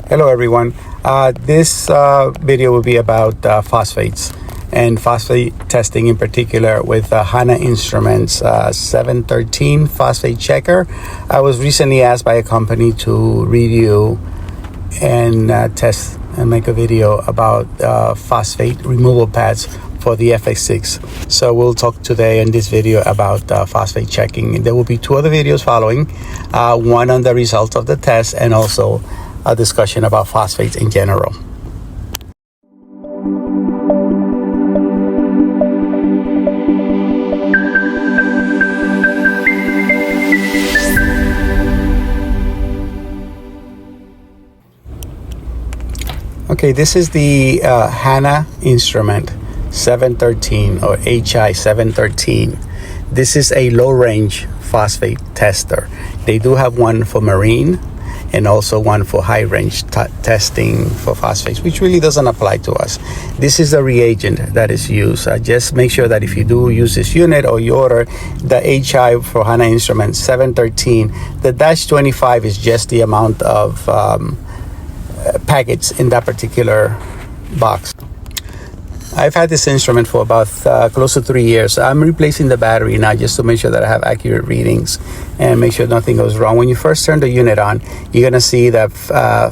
Hello everyone. This video will be about phosphates and phosphate testing in particular with Hanna Instruments 713 phosphate checker. I was recently asked by a company to review and test and make a video about phosphate removal pads for the FX6. So we'll talk today in this video about phosphate checking. There will be two other videos following, one on the results of the test and also a discussion about phosphates in general. Okay, this is the Hanna Instrument 713 or HI 713. This is a low-range phosphate tester. They do have one for marine and also one for high-range testing for phosphates, which really doesn't apply to us. This is the reagent that is used. Just make sure that if you do use this unit or you order the HI for Hanna Instrument 713, the -25 is just the amount of packets in that particular box. I've had this instrument for about close to 3 years. I'm replacing the battery now just to make sure that I have accurate readings and make sure nothing goes wrong. When you first turn the unit on, you're gonna see that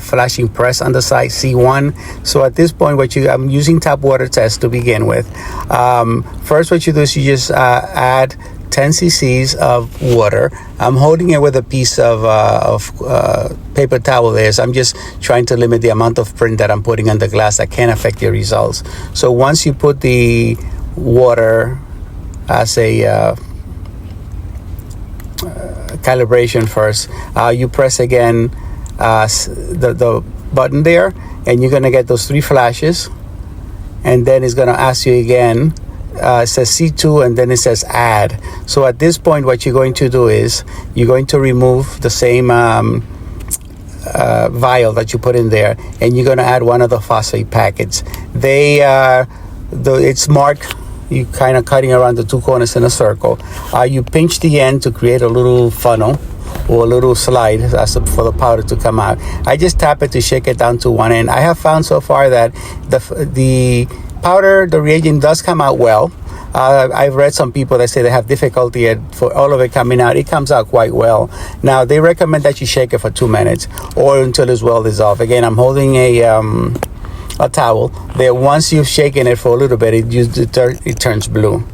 flashing press on the side, C1. So at this point, I'm using tap water test to begin with. First, what you do is you just add 10 cc's of water. I'm holding it with a piece of paper towel there. So I'm just trying to limit the amount of print that I'm putting on the glass that can affect your results. So once you put the water as a calibration first, you press again the button there, and you're gonna get those 3 flashes, and then it's gonna ask you again. It says C2 and then it says add. So at this point, what you're going to do is you're going to remove the same vial that you put in there, and you're going to add one of the phosphate packets. It's marked. You kind of cutting around the 2 corners in a circle. You pinch the end to create a little funnel or a little slide for the powder to come out. I just tap it to shake it down to one end. I have found so far that the powder, the reagent does come out well. I've read some people that say they have difficulty for all of it coming out. It comes out quite well. Now, they recommend that you shake it for 2 minutes or until it's well dissolved. Again, I'm holding a towel there. Once you've shaken it for a little bit, it turns blue.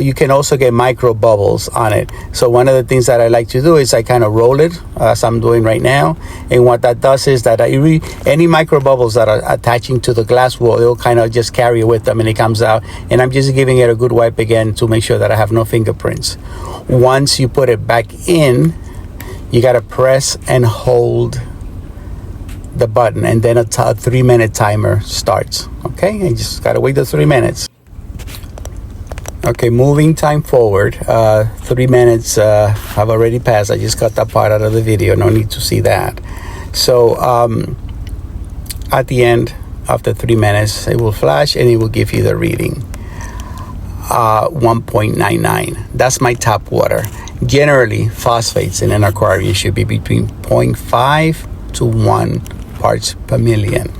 You can also get micro bubbles on it. So one of the things that I like to do is I kind of roll it, as I'm doing right now. And what that does is that any micro bubbles that are attaching to the glass wall, it'll kind of just carry it with them and it comes out. And I'm just giving it a good wipe again to make sure that I have no fingerprints. Once you put it back in, you got to press and hold the button, and then a 3-minute timer starts. Okay, and you just gotta wait the 3 minutes. Okay, moving time forward. 3 minutes have already passed. I just cut that part out of the video. No need to see that. So at the end, after 3 minutes, it will flash and it will give you the reading. 1.99. That's my tap water. Generally, phosphates in an aquarium should be between 0.5 to 1 parts per million.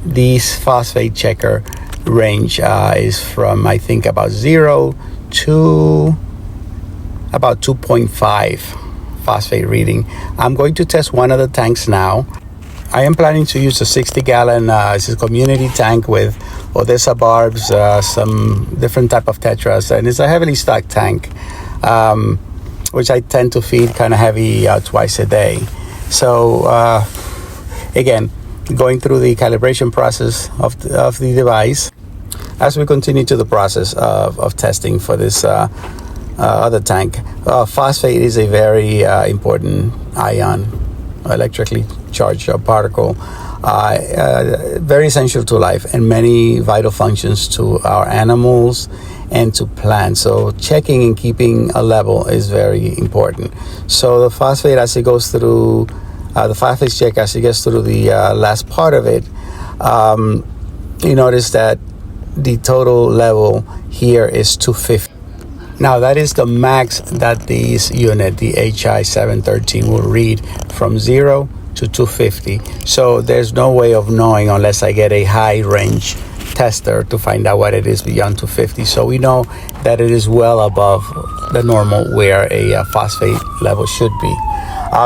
This phosphate checker range is from, I think, about 0 to about 2.5 phosphate reading. I'm going to test one of the tanks now. I am planning to use a 60-gallon it's a community tank with Odessa barbs, some different type of tetras, and it's a heavily stocked tank, which I tend to feed kind of heavy twice a day. So again, going through the calibration process of the device as we continue to the process of testing for this other tank. Phosphate is a very important ion, electrically charged particle, very essential to life and many vital functions to our animals and to plants. So checking and keeping a level is very important. So the phosphate, as it goes through the phosphate check, as it gets through the last part of it, you notice that the total level here is 250. Now that is the max that this unit, the HI 713, will read from 0 to 250. So there's no way of knowing unless I get a high range tester to find out what it is beyond 250. So we know that it is well above the normal where a phosphate level should be.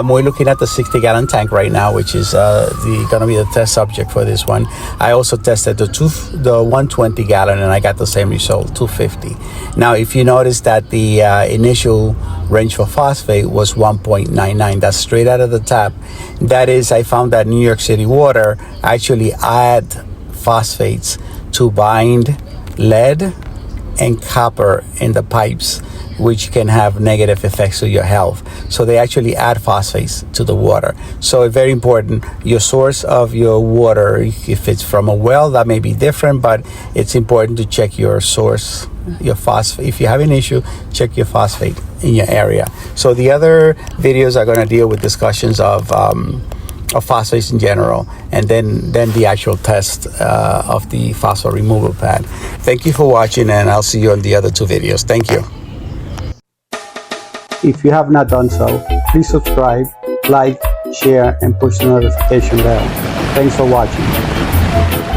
We're looking at the 60-gallon tank right now, which is going to be the test subject for this one. I also tested the 120-gallon, and I got the same result, 250. Now, if you notice that the initial range for phosphate was 1.99, that's straight out of the tap. That is, I found that New York City water actually add phosphates to bind lead and copper in the pipes, which can have negative effects to your health. So they actually add phosphates to the water. So it's very important, your source of your water, if it's from a well, that may be different, but it's important to check your source, your phosphate. If you have an issue, check your phosphate in your area. So the other videos are gonna deal with discussions of phosphates in general, and then the actual test of the phosphate removal pad. Thank you for watching, and I'll see you on the other two videos. Thank you. If you have not done so, please subscribe, like, share, and push the notification bell. Thanks for watching.